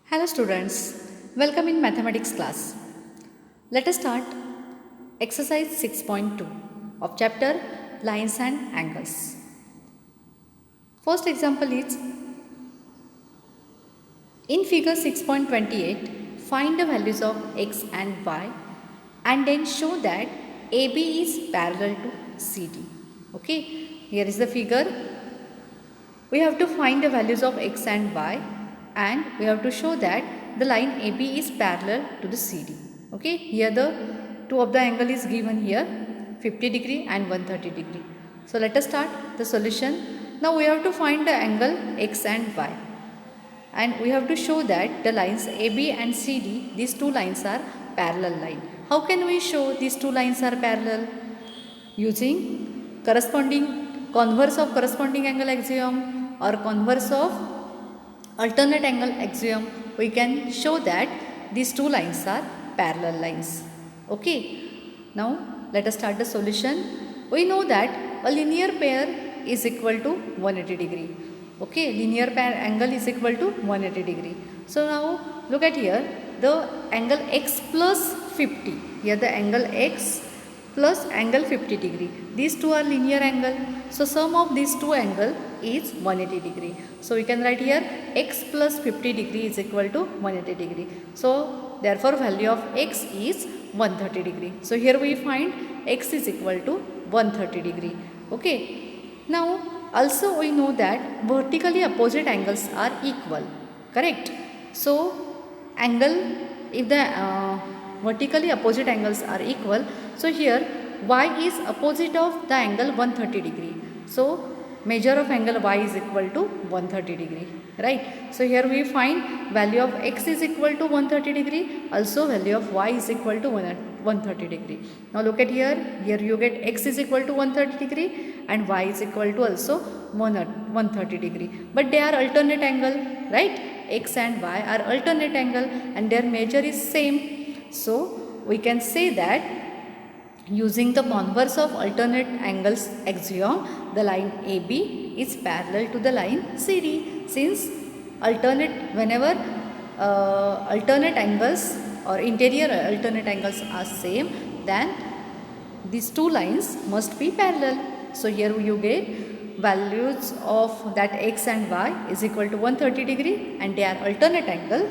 Hello students, welcome in mathematics class. Let us start exercise 6.2 of chapter lines and angles. First example is in figure 6.28 find the values of x and y and then show that AB is parallel to CD. Okay, here is the figure. We have to find the values of x and y and we have to show that the line AB is parallel to the CD. Okay, here the two of the angle is given here 50 degree and 130 degree. So let us start the solution. Now we have to find the angle x and y and we have to show that the lines AB and CD, these two lines are parallel line. How can we show these two lines are parallel? Using corresponding converse of corresponding angle axiom or converse of alternate angle axiom, we can show that these two lines are parallel lines. Okay, now let us start the solution. We know that a linear pair is equal to 180 degree. Okay, linear pair angle is equal to 180 degree. So now look at here, the angle x plus 50. Here the angle x plus angle 50 degree. These two are linear angle. So sum of these two angle is 180 degree. So we can write here x plus 50 degree is equal to 180 degree. So therefore value of x is 130 degree. So here we find x is equal to 130 degree. Okay. Now also we know that vertically opposite angles are equal. Correct. So angle, if the vertically opposite angles are equal, so here y is opposite of the angle 130 degree. So measure of angle y is equal to 130 degree, right? So here we find value of x is equal to 130 degree, also value of y is equal to 130 degree. Now look at here you get x is equal to 130 degree and y is equal to also 130 degree. But they are alternate angle, right? X and y are alternate angle and their measure is same. So we can say that using the converse of alternate angles axiom, the line AB is parallel to the line CD. Since whenever alternate angles or interior alternate angles are same, then these two lines must be parallel. So here you get values of that x and y is equal to 130 degree and they are alternate angle.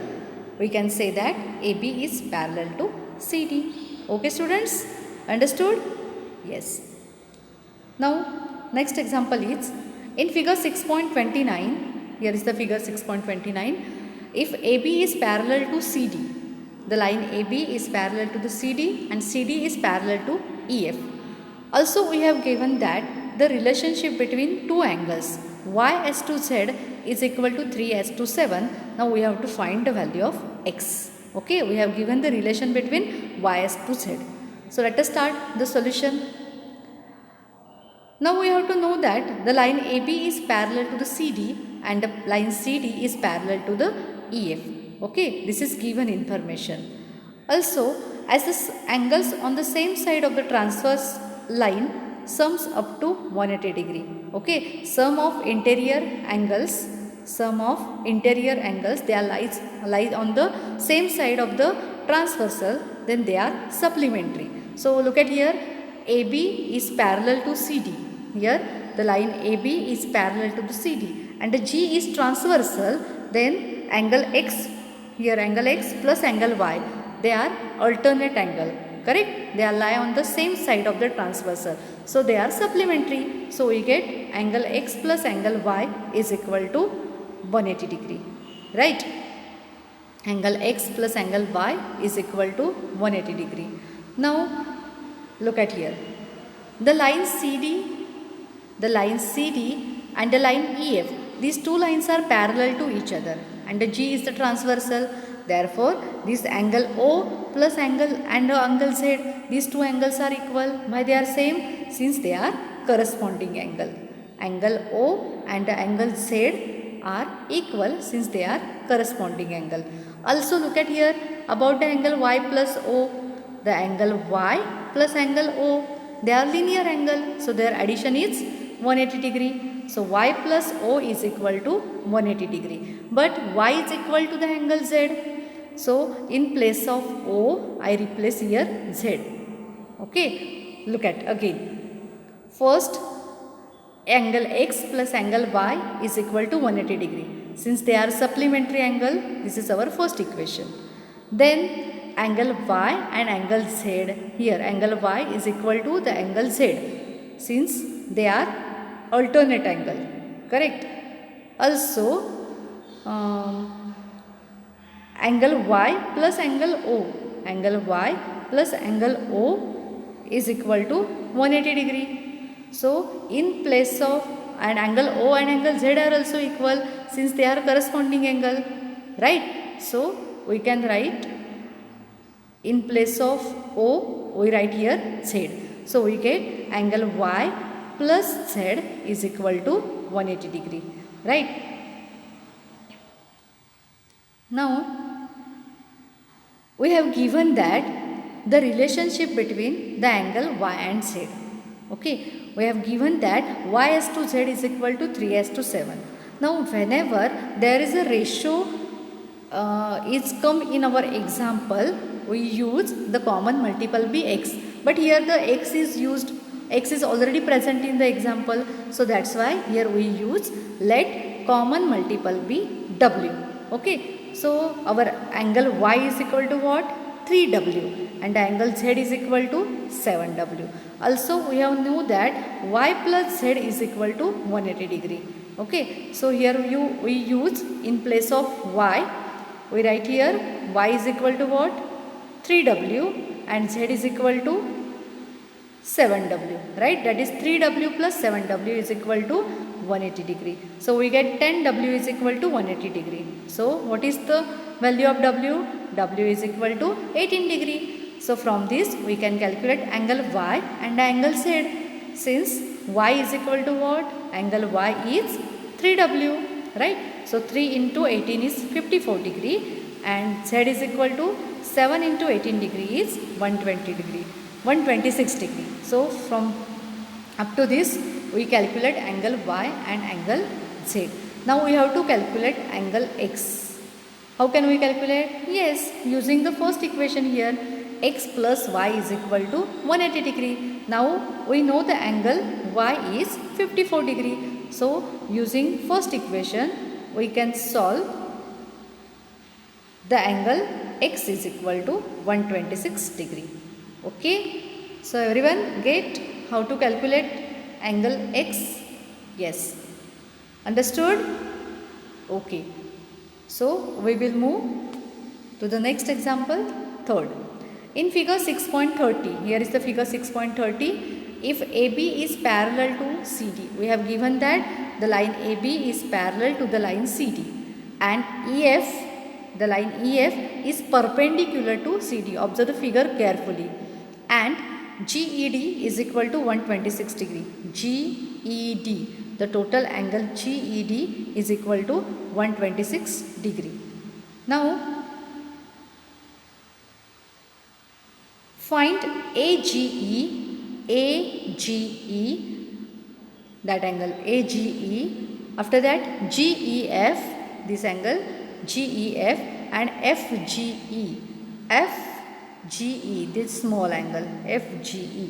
We can say that AB is parallel to CD. Okay students? Understood? Yes. Now next example is in figure 6.29. Here is the figure 6.29. If AB is parallel to CD, the line AB is parallel to the CD and CD is parallel to EF. Also we have given that the relationship between two angles y(s) to z is equal to 3(s) to 7. Now we have to find the value of x. Okay, we have given the relation between y(s) to z. So let us start the solution. Now we have to know that the line AB is parallel to the CD and the line CD is parallel to the EF. Okay, this is given information. Also, as the angles on the same side of the transverse line sums up to 180 degree. Okay, sum of interior angles, they are lies on the same side of the transversal, then they are supplementary. So look at here, AB is parallel to CD. Here the line AB is parallel to the CD and the G is transversal, then angle X, here angle X plus angle Y, they are alternate angle. Correct? They are lie on the same side of the transversal. So they are supplementary. So we get angle X plus angle Y is equal to 180 degree. Right? Angle X plus angle Y is equal to 180 degree. Now look at here. The line CD and the line EF, these two lines are parallel to each other and the G is the transversal. Therefore, this angle O plus angle and angle Z, these two angles are equal. Why they are same? Since they are corresponding angle. Angle O and angle Z are equal since they are corresponding angle. Also look at here about the angle Y plus O. The angle Y plus angle O, they are linear angle. So their addition is 180 degree. So y plus O is equal to 180 degree. But y is equal to the angle Z. So in place of O, I replace here Z. Okay, look at again. First, angle x plus angle y is equal to 180 degree. Since they are supplementary angle, this is our first equation. Then angle y and angle z, here angle y is equal to the angle z, since they are alternate angle, correct. Also angle y plus angle o, angle y plus angle o is equal to 180 degree. So in place of, and angle O and angle Z are also equal since they are corresponding angle, right. So we can write in place of O, we write here Z. So we get angle Y plus Z is equal to 180 degree, right. Now we have given that the relationship between the angle Y and Z. Okay, we have given that y/z is equal to 3:7. Now whenever there is a ratio is come in our example, we use the common multiple be x. But here the x is already present in the example. So that's why here we use let common multiple be w. Okay, so our angle y is equal to what? 3w, and angle z is equal to 7w. Also we have know that y plus z is equal to 180 degree. Okay, so here we use in place of y, we write here y is equal to what? 3w, and z is equal to 7w, right. That is 3w plus 7w is equal to 180 degree. So we get 10w is equal to 180 degree. So what is the value of w? W is equal to 18 degree. So from this we can calculate angle y and angle z. Since y is equal to what? Angle y is 3w, right. So 3 into 18 is 54 degree, and z is equal to 7 into 18 degree is 120 degree, 126 degree. So from up to this we calculate angle y and angle z. Now we have to calculate angle x. How can we calculate? Yes, using the first equation here, x plus y is equal to 180 degree. Now we know the angle y is 54 degree. So using first equation we can solve the angle x is equal to 126 degree. Okay. So everyone get how to calculate angle x? Yes. Understood? Okay. So we will move to the next example, third. In figure 6.30, here is the figure 6.30. If AB is parallel to CD, we have given that the line AB is parallel to the line CD, and EF, the line EF is perpendicular to CD. Observe the figure carefully. And GED is equal to 126 degree. GED, the total angle GED is equal to 126 degree. Now find AGE, that angle AGE. After that GEF, this angle GEF, and FGE, this small angle FGE.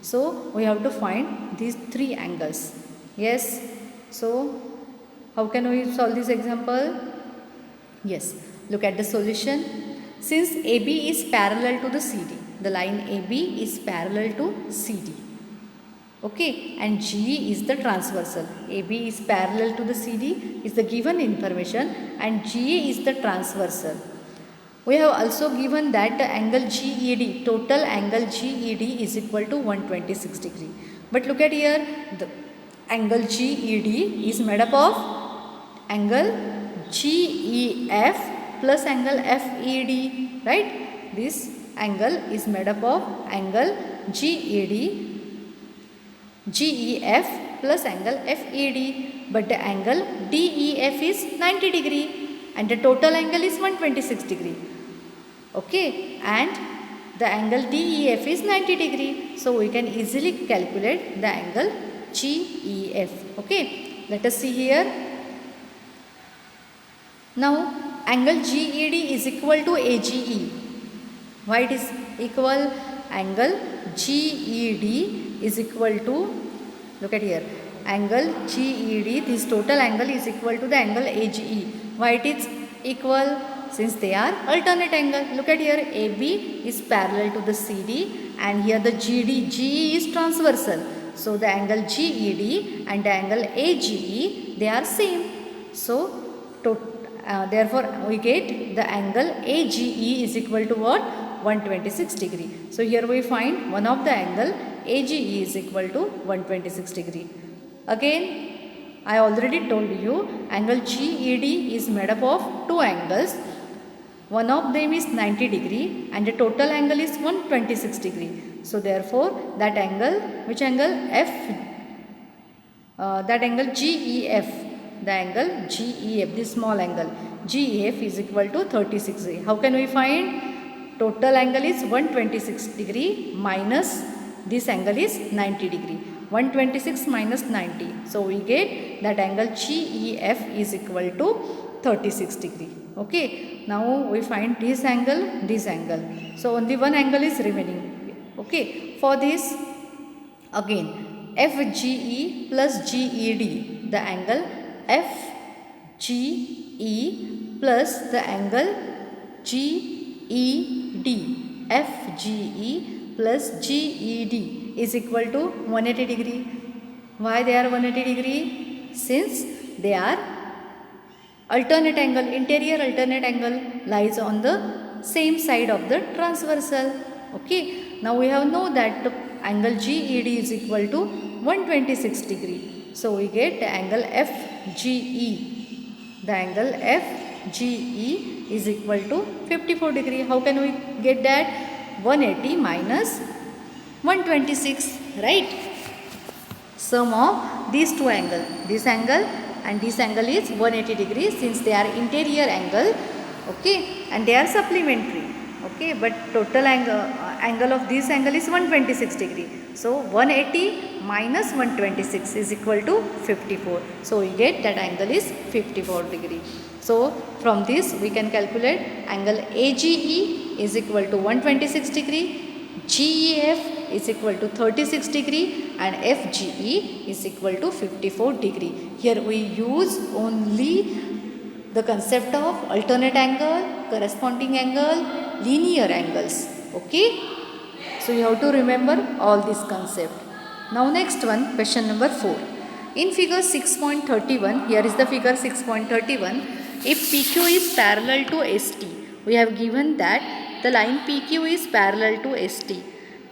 So we have to find these three angles. Yes. So how can we solve this example? Yes. Look at the solution. Since AB is parallel to the CD, the line AB is parallel to CD. Okay, and GE is the transversal. AB is parallel to the CD is the given information, and GE is the transversal. We have also given that the angle GED, total angle GED is equal to 126 degree. But look at here, the angle GED is made up of angle GEF plus angle FED, right? This angle is made up of angle GED, GEF plus angle FED, but the angle DEF is 90 degree and the total angle is 126 degree. Okay, and the angle DEF is 90 degree. So we can easily calculate the angle GEF. Okay, let us see here. Now angle GED is equal to AGE. Why it is equal? Angle GED is equal to, look at here, angle GED, this total angle is equal to the angle AGE. Why it is equal? Since they are alternate angle. Look at here, AB is parallel to the CD and here the GE is transversal. So the angle GED and the angle AGE, they are same. So therefore we get the angle AGE is equal to what? 126 degree. So here we find one of the angle AGE is equal to 126 degree. Again, I already told you angle GED is made up of two angles. One of them is 90 degree and the total angle is 126 degree. So therefore that angle, which angle? F, that angle GEF, the angle GEF, this small angle GEF is equal to 36 degree. How can we find? Total angle is 126 degree minus this angle is 90 degree. 126 minus 90. So we get that angle GEF is equal to 36 degree. Okay. Now we find this angle, this angle. So only one angle is remaining. Okay. For this, again FGE plus GED, the angle FGE plus the angle GED, FGE plus GED is equal to 180 degree. Why they are 180 degree? Since they are alternate angle, interior alternate angle lies on the same side of the transversal. Okay. Now we have know that the angle GED is equal to 126 degree. So we get the angle FGE. The angle FGE is equal to 54 degree. How can we get that? 180 minus 126, right? Sum of these two angles, this angle and this angle is 180 degrees since they are interior angle. Okay, and they are supplementary. Okay, but total angle of this angle is 126 degree. So 180 minus 126 is equal to 54. So we get that angle is 54 degree. So from this we can calculate angle AGE is equal to 126 degree, GEF is equal to 36 degree and FGE is equal to 54 degree. Here we use only the concept of alternate angle, corresponding angle, linear angles. Okay. So you have to remember all this concept. Now next one, question number 4. In figure 6.31, here is the figure 6.31. If PQ is parallel to ST, we have given that the line PQ is parallel to ST.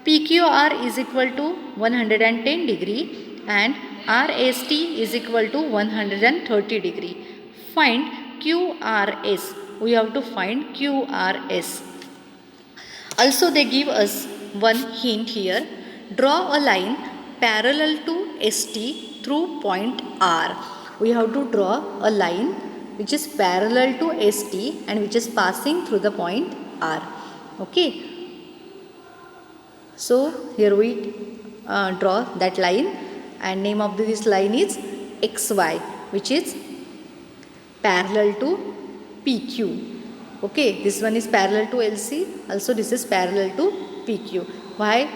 PQR is equal to 110 degree and RST is equal to 130 degree. Find QRS. We have to find QRS. Also they give us one hint here. Draw a line parallel to ST through point R. We have to draw a line which is parallel to ST and which is passing through the point R. Okay. So here we draw that line and name of this line is XY, which is parallel to PQ. Okay, this one is parallel to LC, also this is parallel to PQ. Why?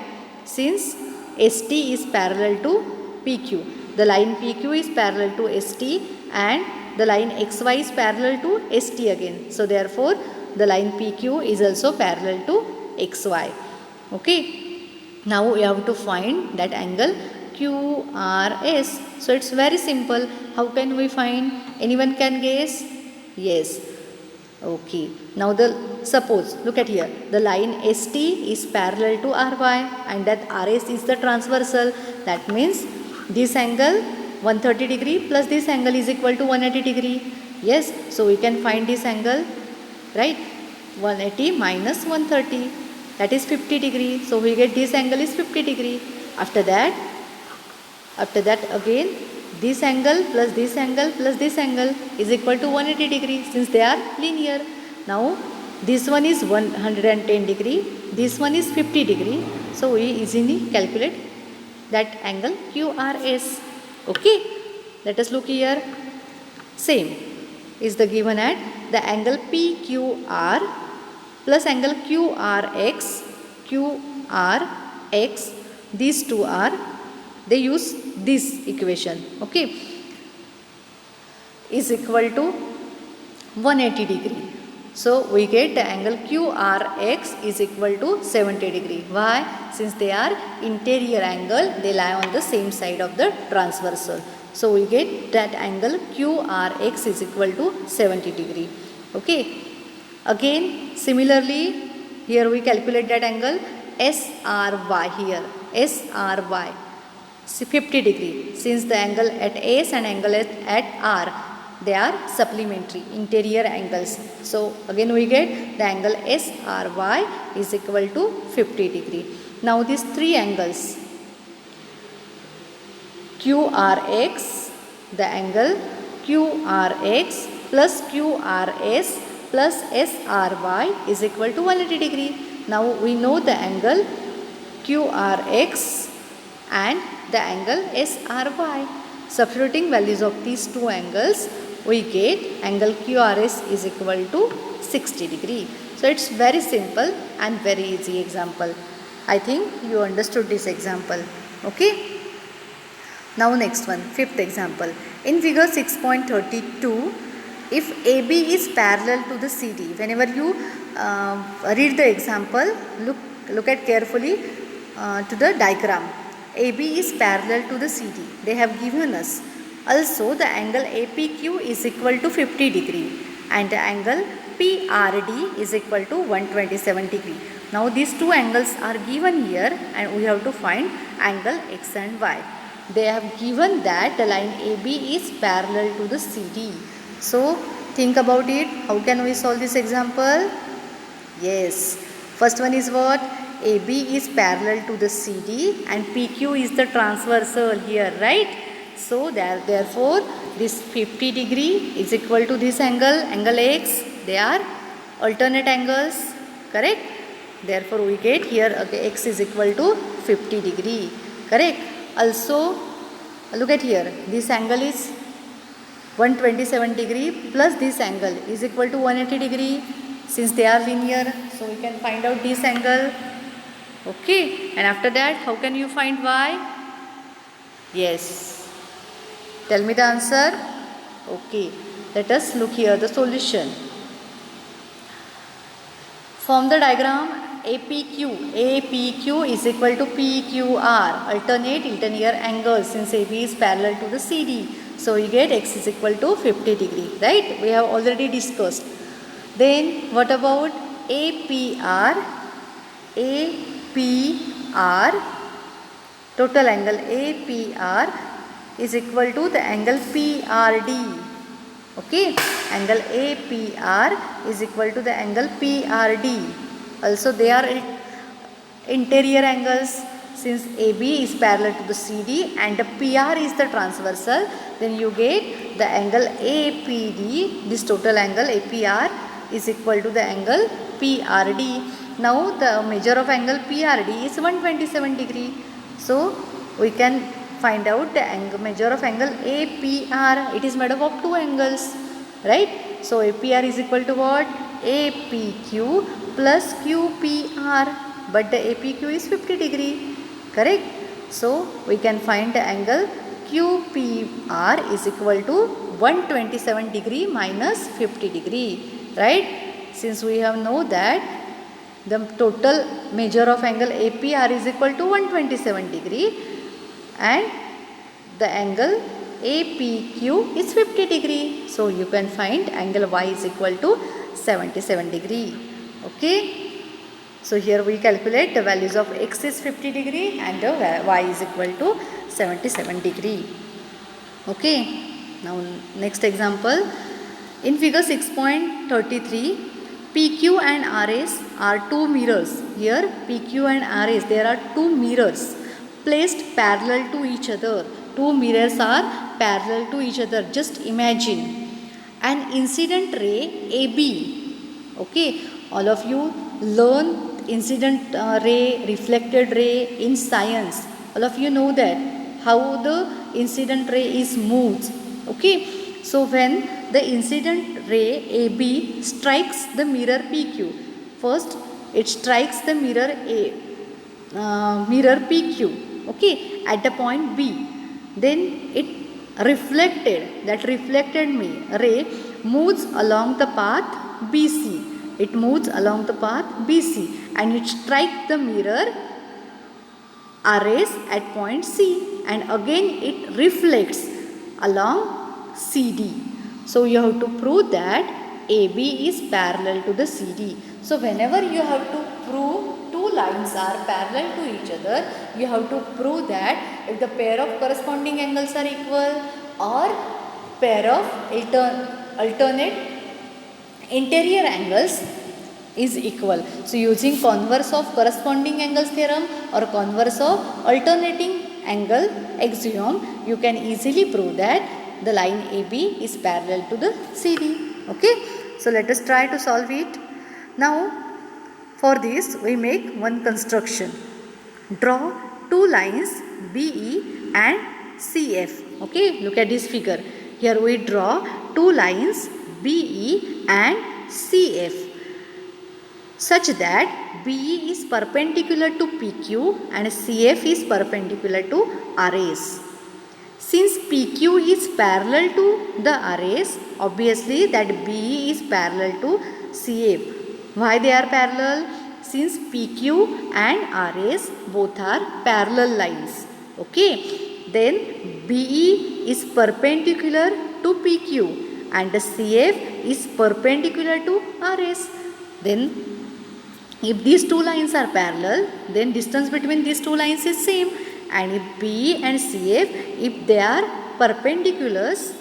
Since ST is parallel to PQ. The line PQ is parallel to ST and the line XY is parallel to ST again. So therefore the line PQ is also parallel to XY. Okay. Now we have to find that angle QRS. So it's very simple. How can we find? Anyone can guess? Yes. Okay. Now suppose, look at here. The line ST is parallel to RY and that RS is the transversal. That means this angle 130 degree plus this angle is equal to 180 degree. Yes. So we can find this angle, right? 180 minus 130. That is 50 degree. So we get this angle is 50 degree. After that again this angle plus this angle plus this angle is equal to 180 degree since they are linear. Now this one is 110 degree, this one is 50 degree. So we easily calculate that angle QRS. Okay. Let us look here. Same is the given at the angle PQR plus angle QRX, QRX, these two are, they use this equation, okay, is equal to 180 degree. So we get the angle QRX is equal to 70 degree. Why? Since they are interior angle, they lie on the same side of the transversal. So we get that angle QRX is equal to 70 degree. Okay. Again, similarly, here we calculate that angle SRY here. SRY 50 degree. Since the angle at S and angle at R, they are supplementary interior angles. So again we get the angle SRY is equal to 50 degree. Now these three angles, QRX, the angle QRX plus QRS plus SRY is equal to 180 degree. Now we know the angle QRX and the angle SRY. Substituting values of these two angles, we get angle QRS is equal to 60 degree. So it's very simple and very easy example. I think you understood this example. Okay. Now next one, fifth example. In figure 6.32, if AB is parallel to the CD, whenever you read the example, look at carefully to the diagram. AB is parallel to the CD. They have given us. Also the angle APQ is equal to 50 degree and the angle PRD is equal to 127 degree. Now these two angles are given here and we have to find angle X and Y. They have given that the line AB is parallel to the CD. So think about it. How can we solve this example? Yes. First one is what? AB is parallel to the CD and PQ is the transversal here, right? So therefore this 50 degree is equal to this angle, angle X. They are alternate angles, correct? Therefore we get here X is equal to 50 degree, correct? Also look at here, this angle is 127 degree plus this angle is equal to 180 degree. Since they are linear, so we can find out this angle. Okay, and after that how can you find Y? Yes. Tell me the answer. Okay, let us look here the solution. Form the diagram APQ. APQ is equal to PQR, alternate interior angles, since AB is parallel to the CD. So we get X is equal to 50 degree, right? We have already discussed. Then what about APR? APR, total angle APR is equal to the angle PRD. Okay, angle APR is equal to the angle PRD. Also they are interior angles. Since AB is parallel to the CD and the PR is the transversal, then you get the angle APD, this total angle APR is equal to the angle PRD. Now the measure of angle PRD is 127 degree. So we can find out the angle measure of angle APR. It is made up of two angles, right? So APR is equal to what? APQ plus QPR. But the APQ is 50 degree, correct? So we can find the angle QPR is equal to 127 degree minus 50 degree, right? Since we have know that the total measure of angle APR is equal to 127 degree and the angle APQ is 50 degree. So you can find angle Y is equal to 77 degree. Okay. So here we calculate the values of X is 50 degree and the Y is equal to 77 degree. Okay. Now next example. In figure 6.33, PQ and RS are two mirrors. Here PQ and RS, there are two mirrors placed parallel to each other. Two mirrors are parallel to each other. Just imagine an incident ray AB. Okay, all of you learn incident ray, reflected ray in science. All of you know that how the incident ray is moved. Okay, so when the incident ray AB strikes the mirror PQ, first it strikes the mirror mirror PQ, okay, at the point B. Then it reflected ray moves along the path BC. It moves along the path BC and it strikes the mirror RS at point C, and again it reflects along CD. So you have to prove that AB is parallel to the CD. So whenever you have to prove two lines are parallel to each other, you have to prove that if the pair of corresponding angles are equal or pair of alternate interior angles is equal. So using converse of corresponding angles theorem or converse of alternating angle axiom, you can easily prove that the line AB is parallel to the CD. Okay, so let us try to solve it. Now for this we make one construction. Draw two lines BE and CF. Okay, look at this figure. Here we draw two lines BE and CF such that BE is perpendicular to PQ and CF is perpendicular to RS. Since PQ is parallel to the RS, obviously that BE is parallel to CF. Why they are parallel? Since PQ and RS both are parallel lines. Okay, then BE is perpendicular to PQ and the CF is perpendicular to RS. Then if these two lines are parallel, then distance between these two lines is same, and if BE and CF, if they are perpendiculars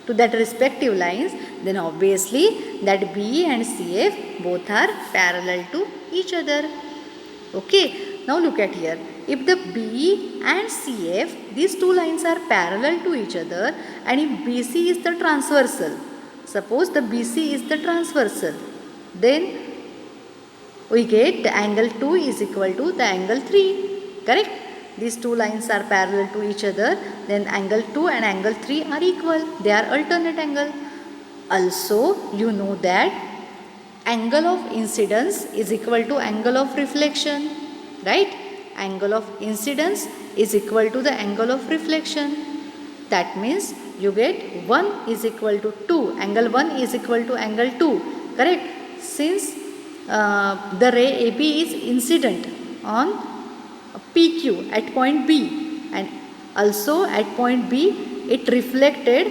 to that respective lines, then obviously that BE and CF both are parallel to each other. Okay, now look at here. If the BE and CF, these two lines are parallel to each other, and if BC is the transversal, suppose the BC is the transversal, then we get the angle 2 is equal to the angle 3, correct? These two lines are parallel to each other, then angle 2 and angle 3 are equal, they are alternate angle. Also you know that angle of incidence is equal to angle of reflection, right? Angle of incidence is equal to the angle of reflection. That means you get 1 is equal to 2, angle 1 is equal to angle 2, correct? Since the ray AB is incident on PQ at point B, and also at point B it reflected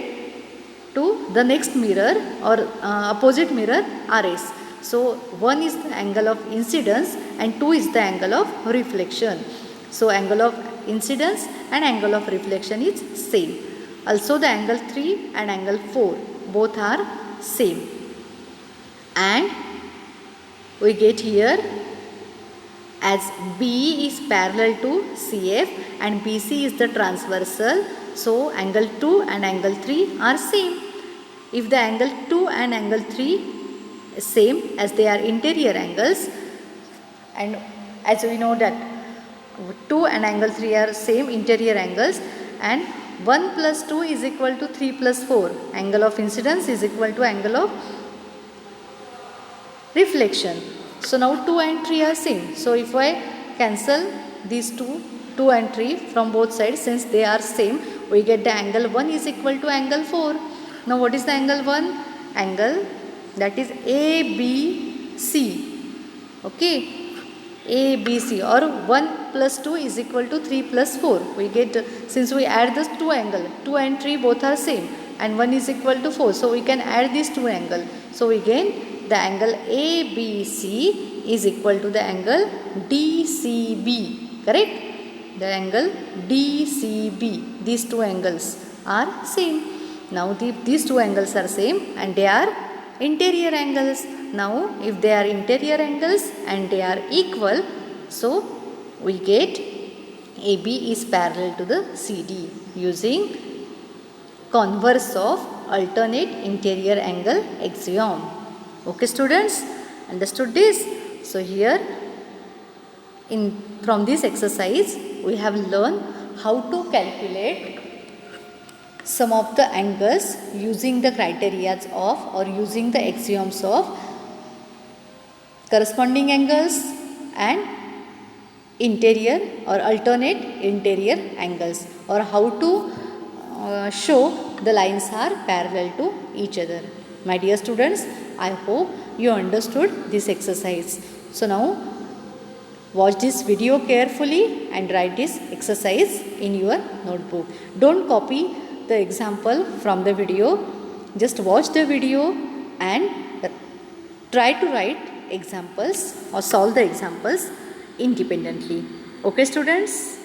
to the next mirror or opposite mirror RS. So 1 is the angle of incidence and 2 is the angle of reflection. So angle of incidence and angle of reflection is same. Also the angle 3 and angle 4 both are same. And we get here as BE is parallel to CF and BC is the transversal, so angle 2 and angle 3 are same. If the angle 2 and angle 3 is same as they are interior angles, and as we know that 2 and angle 3 are same interior angles, and 1 plus 2 is equal to 3 plus 4, angle of incidence is equal to angle of reflection. So now 2 and 3 are same. So if I cancel these 2 and 3 from both sides, since they are same, we get the angle 1 is equal to angle 4. Now what is the angle 1? Angle that is ABC. Okay, ABC, or 1 plus 2 is equal to 3 plus 4. We get, since we add this 2 angle, 2 and 3 both are same and 1 is equal to 4. So we can add these 2 angle. So we gain the angle ABC is equal to the angle DCB, correct? The angle DCB, these two angles are same. Now these two angles are same and they are interior angles. Now if they are interior angles and they are equal, so we get AB is parallel to the CD using converse of alternate interior angle axiom. Okay students, understood this? So here from this exercise we have learned how to calculate some of the angles using the criteria of or using the axioms of corresponding angles and interior or alternate interior angles, or how to show the lines are parallel to each other. My dear students, I hope you understood this exercise. So now watch this video carefully and write this exercise in your notebook. Don't copy the example from the video. Just watch the video and try to write examples or solve the examples independently. Okay students?